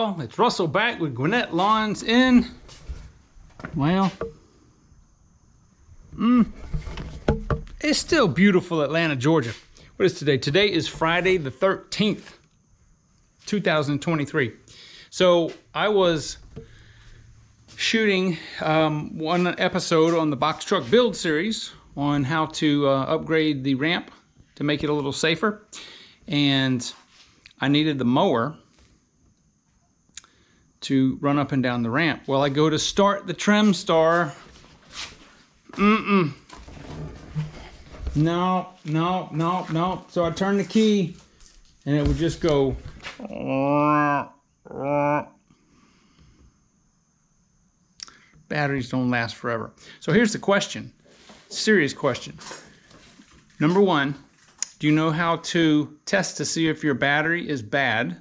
y'all. It's Russell back with Gwinnett Lawns in, well, it's still beautiful Atlanta, Georgia. What is today? Today is Friday the 13th, 2023. So I was shooting one episode on the box truck build series on how to upgrade the ramp to make it a little safer. And I needed the mower to run up and down the ramp. Well, I go to start the Trimstar. No. So I turn the key and it would just go. Batteries don't last forever. So here's the question, serious question. Number one, do you know how to test to see if your battery is bad?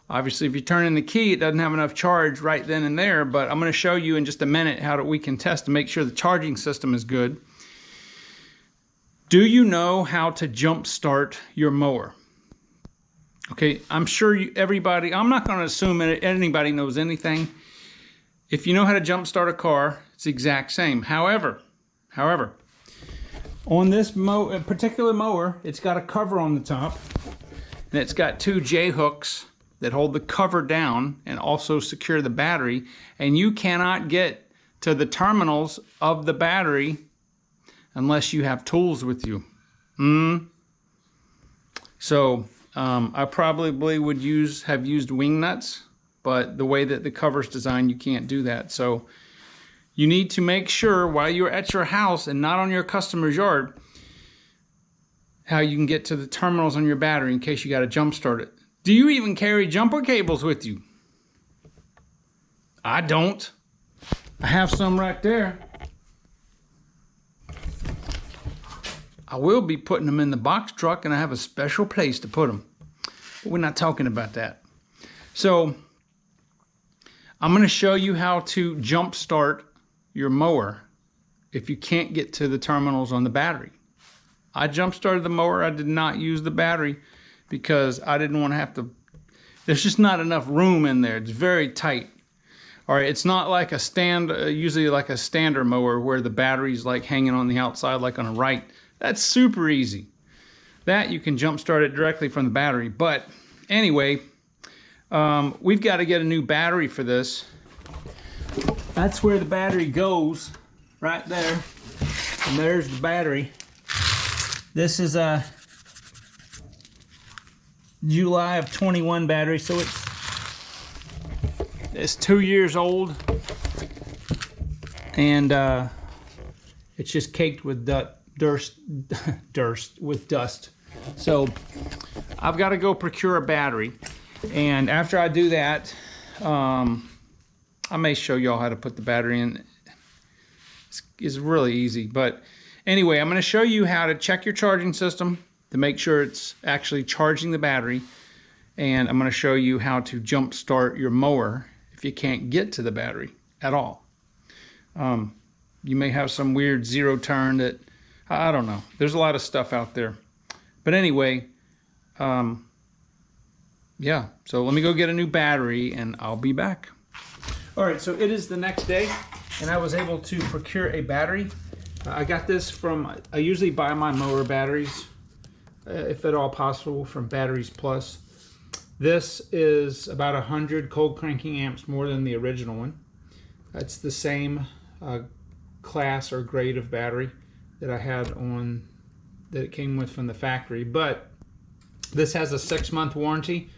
Obviously, if you turn in the key, it doesn't have enough charge right then and there, but I'm going to show you in just a minute how we can test to make sure the charging system is good. Do you know how to jump start your mower? Okay, I'm sure everybody, I'm not going to assume anybody knows anything. If you know how to jump start a car, it's the exact same. However, on this particular mower, it's got a cover on the top, and it's got two J-hooks that hold the cover down and also secure the battery, and you cannot get to the terminals of the battery unless you have tools with you. So I probably would have used wing nuts, but the way that the cover's designed, you can't do that. So you need to make sure while you're at your house and not on your customer's yard how you can get to the terminals on your battery in case you got to jump start it. Do you even carry jumper cables with you? I don't. I have some right there. I will be putting them in the box truck, and I have a special place to put them. But we're not talking about that. So I'm going to show you how to jump start your mower if you can't get to the terminals on the battery. I jump started the mower. I did not use the battery because I didn't want to have to, there's just not enough room in there. It's very tight. All right, it's not like a usually like a standard mower where the battery's like hanging on the outside like on a right. That's super easy. That you can jump start it directly from the battery. But anyway, we've got to get a new battery for this. That's where the battery goes, right there. And there's the battery. This is a July of 21 battery, so it's 2 years old, and it's just caked with dust. So I've got to go procure a battery, and after I do that, I may show y'all how to put the battery in. It's really easy, but anyway, I'm going to show you how to check your charging system to make sure it's actually charging the battery, and I'm going to show you how to jump start your mower if you can't get to the battery at all. You may have some weird zero turn that, I don't know. There's a lot of stuff out there. But anyway, yeah, so let me go get a new battery and I'll be back. All right, so it is the next day and I was able to procure a battery. I got this from, I usually buy my mower batteries, if at all possible, from Batteries Plus. This is about 100 cold cranking amps more than the original one. It's the same class or grade of battery that I had on, that it came with from the factory, but this has a 6-month warranty.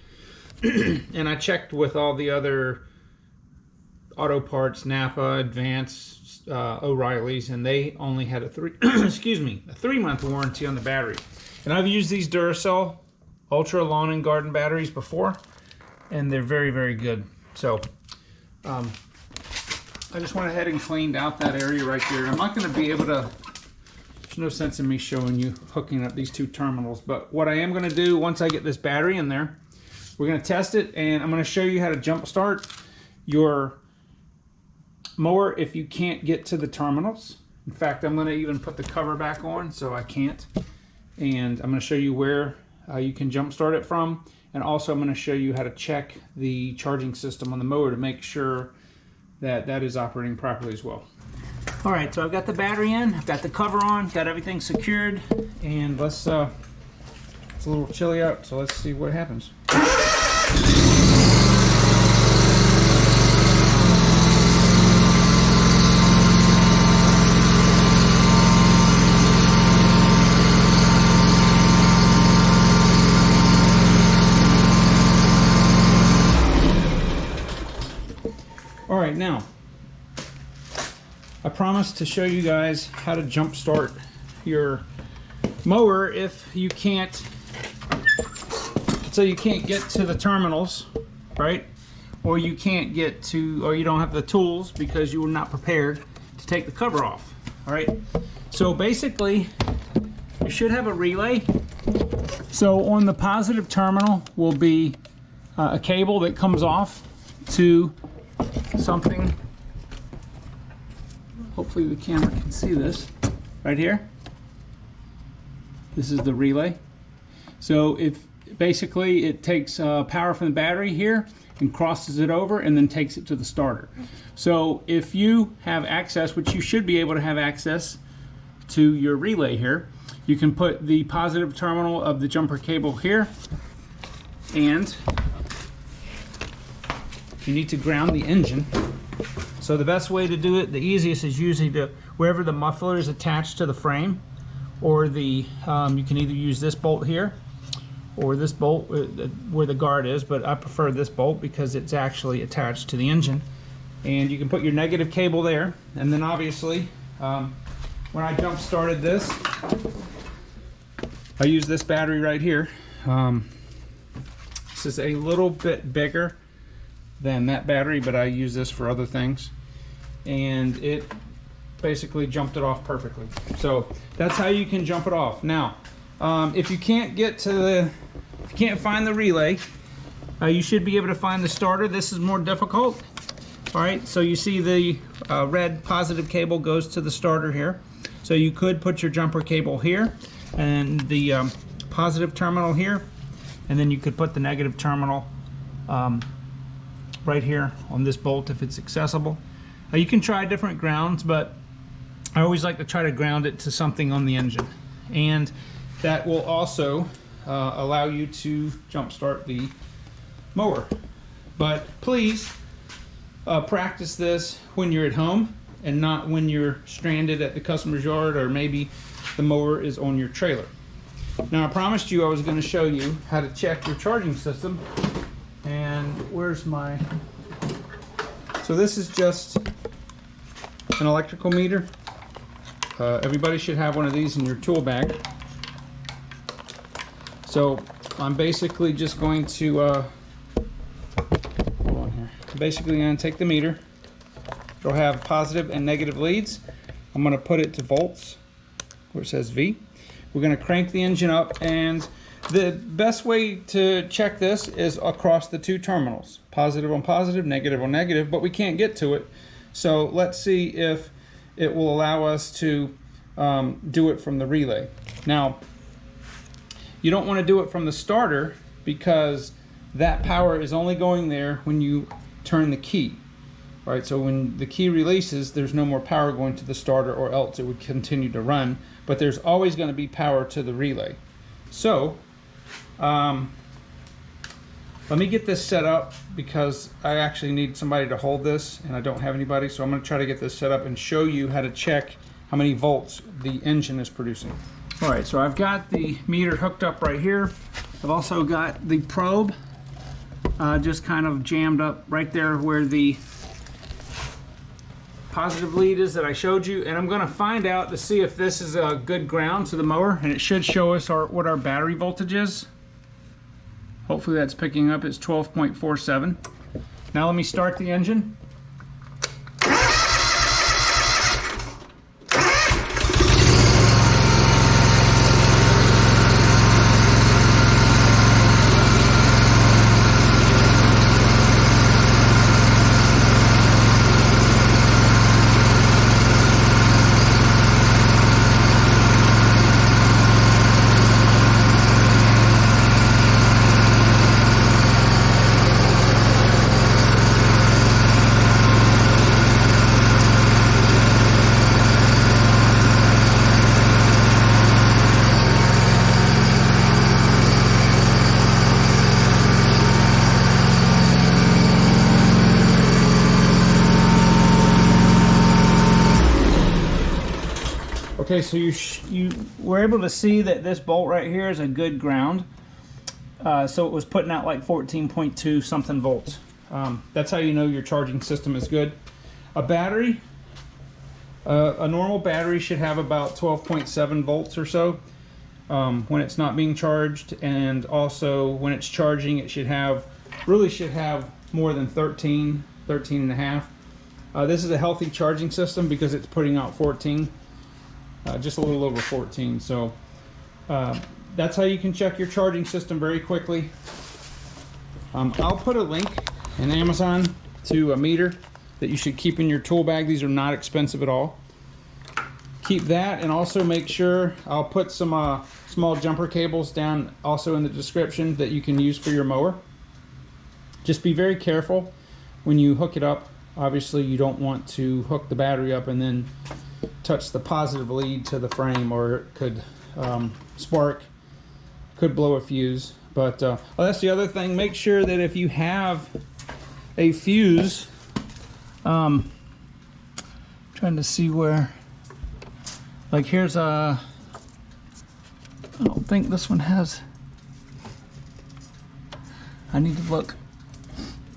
And I checked with all the other auto parts, Napa, Advance, O'Reilly's, and they only had a 3-month warranty on the battery. And I've used these Duracell Ultra Lawn and Garden batteries before, and they're very, very good. So I just went ahead and cleaned out that area right there. I'm not going to be able to, there's no sense in me showing you hooking up these two terminals, but what I am going to do once I get this battery in there, we're going to test it, and I'm going to show you how to jump start your mower if you can't get to the terminals. In fact, I'm going to even put the cover back on so I can't. And I'm going to show you where you can jump start it from. And also I'm going to show you how to check the charging system on the mower to make sure that that is operating properly as well. All right, so I've got the battery in, I've got the cover on, got everything secured, and let's, it's a little chilly out, so let's see what happens. All right, now, I promised to show you guys how to jump start your mower if you can't, so you can't get to the terminals, right? Or you can't get to, or you don't have the tools because you were not prepared to take the cover off, all right? So basically, you should have a relay. So on the positive terminal will be a cable that comes off to something, hopefully the camera can see this right here. This is the relay. So if basically it takes power from the battery here and crosses it over and then takes it to the starter. So if you have access, which you should be able to have access to your relay here, you can put the positive terminal of the jumper cable here, and you need to ground the engine. So the best way to do it, the easiest, is usually to wherever the muffler is attached to the frame, or the you can either use this bolt here or this bolt where the guard is, but I prefer this bolt because it's actually attached to the engine. And you can put your negative cable there, and then obviously when I jump started this, I use this battery right here. This is a little bit bigger than that battery, but I use this for other things, and it basically jumped it off perfectly. So that's how you can jump it off. Now if you can't get to the, if you can't find the relay, you should be able to find the starter. This is more difficult. All right, so you see the red positive cable goes to the starter here, so you could put your jumper cable here and the positive terminal here, and then you could put the negative terminal right here on this bolt if it's accessible. You can try different grounds, but I always like to try to ground it to something on the engine, and that will also allow you to jump start the mower. But please practice this when you're at home and not when you're stranded at the customer's yard, or maybe the mower is on your trailer. Now, I promised you I was going to show you how to check your charging system. And where's my, so this is just an electrical meter. Everybody should have one of these in your tool bag. So I'm basically just going to hold on here. I'm basically going to take the meter. It'll have positive and negative leads. I'm going to put it to volts where it says V. We're going to crank the engine up, and the best way to check this is across the two terminals, positive on positive, negative on negative, but we can't get to it. So let's see if it will allow us to do it from the relay. Now, you don't want to do it from the starter because that power is only going there when you turn the key. All right, so when the key releases, there's no more power going to the starter, or else it would continue to run, but there's always going to be power to the relay. So let me get this set up, because I actually need somebody to hold this and I don't have anybody, so I'm going to try to get this set up and show you how to check how many volts the engine is producing. All right, so I've got the meter hooked up right here. I've also got the probe just kind of jammed up right there where the positive lead is that I showed you, and I'm going to find out to see if this is a good ground to the mower, and it should show us what our battery voltage is. Hopefully that's picking up. It's 12.47. Now let me start the engine. Okay, so you were able to see that this bolt right here is a good ground. So it was putting out like 14.2 something volts. That's how you know your charging system is good. A battery, a normal battery should have about 12.7 volts or so when it's not being charged, and also when it's charging it should have more than 13 and a half. This is a healthy charging system because it's putting out 14, just a little over 14. So that's how you can check your charging system very quickly. I'll put a link in Amazon to a meter that you should keep in your tool bag. These are not expensive at all. Keep that, and also make sure I'll put some small jumper cables down also in the description that you can use for your mower. Just be very careful when you hook it up. Obviously you don't want to hook the battery up and then touch the positive lead to the frame, or it could spark, could blow a fuse. But well, that's the other thing. Make sure that if you have a fuse, trying to see where, like here's a, I don't think this one has, I need to look.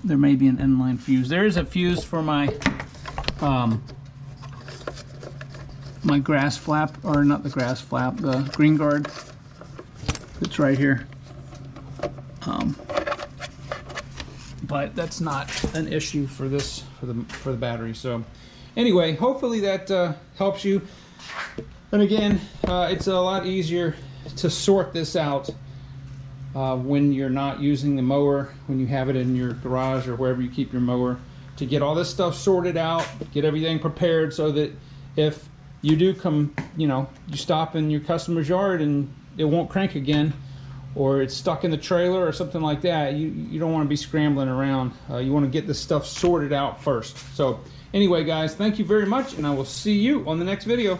There may be an inline fuse. There is a fuse for my my grass flap, or not the grass flap, the green guard. It's right here. But that's not an issue for this, for the battery. So anyway, hopefully that helps you. And again, it's a lot easier to sort this out when you're not using the mower, when you have it in your garage or wherever you keep your mower, to get all this stuff sorted out, get everything prepared so that if you do come, you know, you stop in your customer's yard and it won't crank again, or it's stuck in the trailer or something like that, you don't want to be scrambling around. You want to get this stuff sorted out first. So anyway guys, thank you very much, and I will see you on the next video.